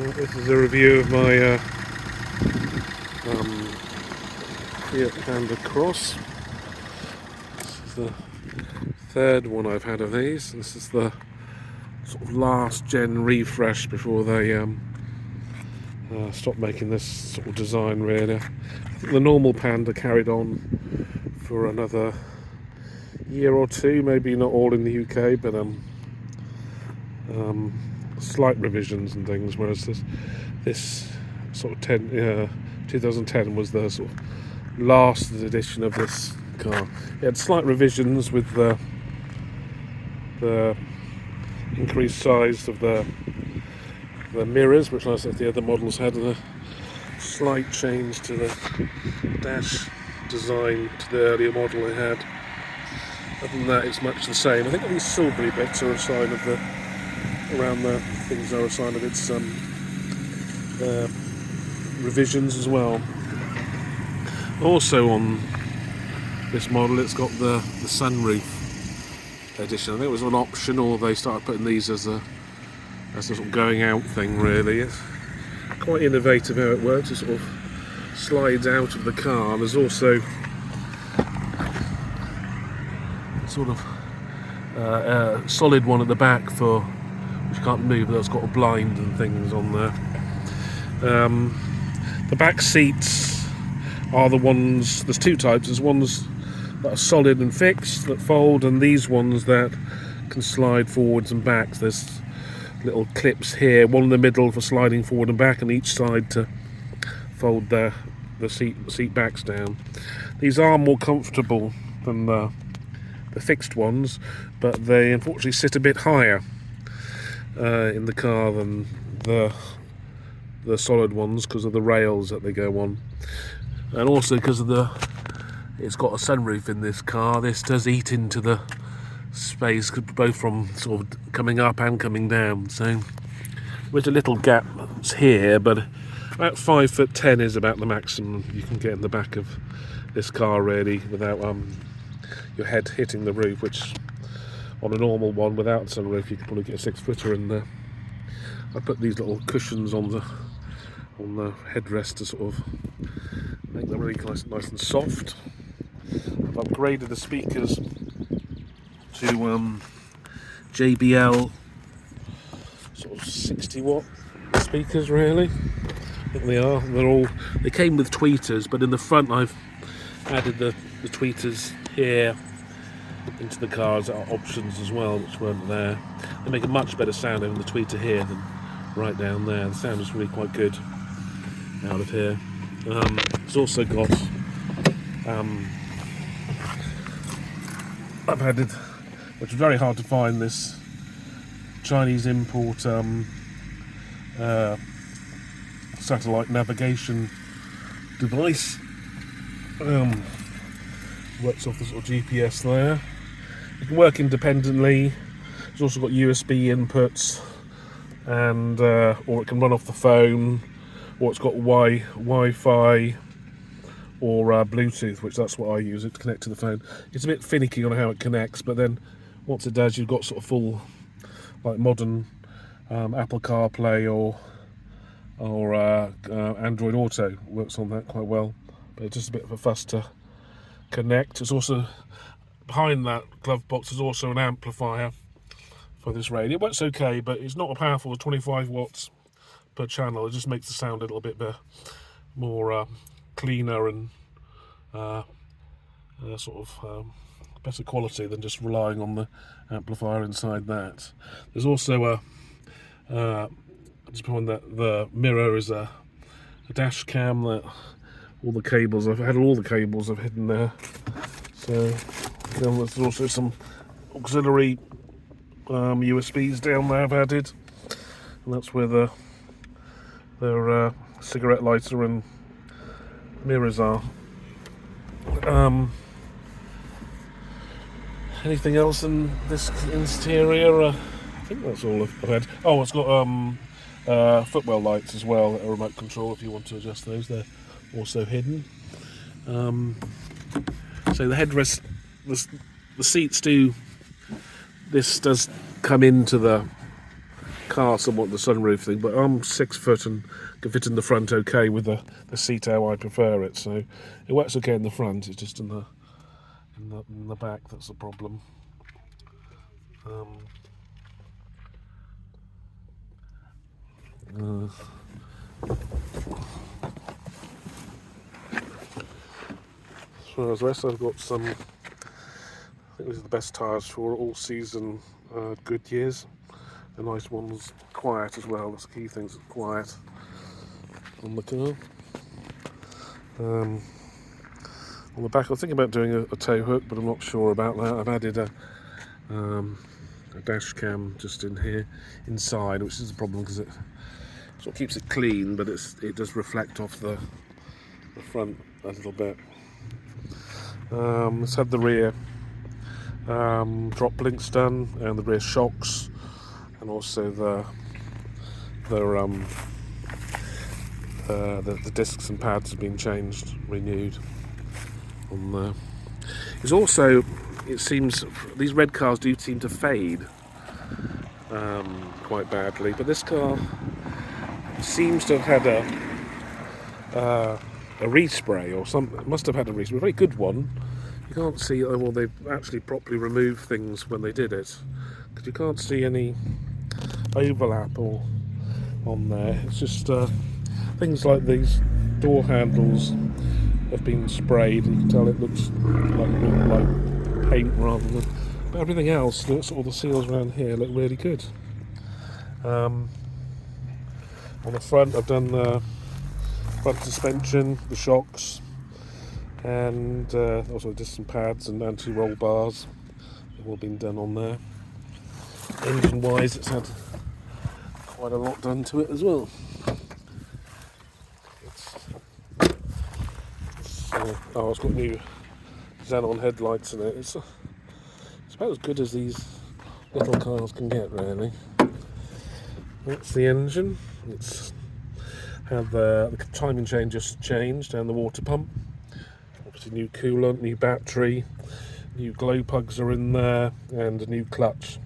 Well, this is a review of my Fiat Panda Cross. This is the third one I've had of these. This is the sort of last gen refresh before they stopped making this sort of design, really. I think the normal Panda carried on for another year or two, maybe not all in the UK, but slight revisions and things, whereas this sort of 2010 was the sort of last edition of this car. It had slight revisions with the increased size of the mirrors, which I said the other models had, and a slight change to the dash design to the earlier model they had. Other than that, it's much the same. I think these silvery bits are a sign of around the things are a sign of its revisions as well. Also on this model, it's got the sunroof edition. I think it was an option, or they started putting these as a sort of going out thing, really. It's quite innovative how it works. It sort of slides out of the car. There's also sort of a solid one at the back for which you can't move, that's got a blind and things on there. The back seats are the ones, there's two types. There's ones that are solid and fixed that fold, and these ones that can slide forwards and backs. There's little clips here, one in the middle for sliding forward and back, and each side to fold the seat backs down. These are more comfortable than the fixed ones, but they unfortunately sit a bit higher in the car than the solid ones because of the rails that they go on, and also because of it's got a sunroof in this car. This does eat into the space, both from sort of coming up and coming down, so with a little gap here, but about 5'10" is about the maximum you can get in the back of this car, really, without your head hitting the roof, which on a normal one without sunroof you could probably get a 6-footer in there. I put these little cushions on the headrest to sort of make them really nice and soft. I've upgraded the speakers to JBL sort of 60-watt speakers, really. I think they are. They came with tweeters, but in the front I've added the tweeters here into the car as options as well, which weren't there. They make a much better sound having the tweeter here than right down there. The sound is really quite good out of here. It's also got I've added, which is very hard to find, this Chinese import satellite navigation device. Works off the sort of GPS there. It can work independently. It's also got USB inputs, and or it can run off the phone, or it's got Wi-Fi or Bluetooth, which that's what I use it to connect to the phone. It's a bit finicky on how it connects, but then once it does, you've got sort of full, like modern Apple CarPlay or Android Auto works on that quite well. But it's just a bit of a fuss to connect. It's also behind that glove box is also an amplifier for this radio. It works okay, but it's not a powerful 25 watts per channel. It just makes the sound a little bit more cleaner and sort of better quality than just relying on the amplifier inside that. There's also just behind that, the mirror is a dash cam that all the cables I've hidden there. So then there's also some auxiliary USBs down there I've added, and that's where their cigarette lighter and mirrors are. Anything else in this interior? I think that's all I've had. Oh, it's got footwell lights as well, a remote control if you want to adjust those. They're also hidden. So the headrest, the seats this does come into the car somewhat the sunroof thing, but I'm 6 foot and can fit in the front okay with the seat how I prefer it. So it works okay in the front. It's just in the back that's the problem. So as the rest, I've got some. I think these are the best tyres for all season good years. A nice one's quiet as well. That's the key thing. It's quiet on the car. On the back, I was thinking about doing a tow hook, but I'm not sure about that. I've added a dash cam just in here inside, which is a problem because it sort of keeps it clean, but it does reflect off the front a little bit. Let's have the rear drop links done, and the rear shocks, and also the discs and pads have been changed, renewed on there. There's also, it seems, these red cars do seem to fade quite badly, but this car seems to have had a respray or something. It must have had a respray, a very good one. You can't see, well, they've actually properly removed things when they did it, because you can't see any overlap or on there. It's just things like these door handles have been sprayed, and you can tell it looks like paint rather than. But everything else, all the seals around here look really good. On the front, I've done the front suspension, the shocks, and also just some pads and anti-roll bars. They've all been done on there. Engine-wise, it's had quite a lot done to it as well. It's got new xenon headlights in it. It's about as good as these little cars can get, really. That's the engine. It's had the timing chain just changed, and the water pump. Obviously new coolant, new battery, new glow plugs are in there, and a new clutch,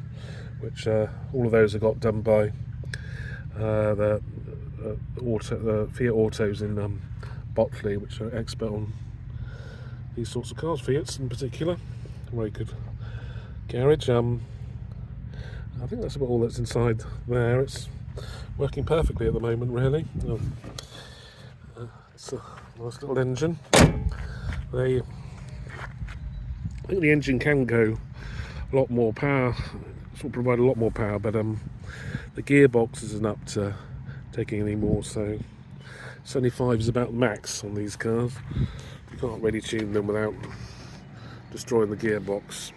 which all of those are got done by the Fiat Autos in Botley, which are expert on these sorts of cars, Fiats in particular. Very good garage. I think that's about all that's inside there. It's working perfectly at the moment, really. It's a nice little engine. I think the engine can go a lot more power, sort of provide a lot more power, but the gearbox isn't up to taking any more, so 75 is about max on these cars. You can't really tune them without destroying the gearbox.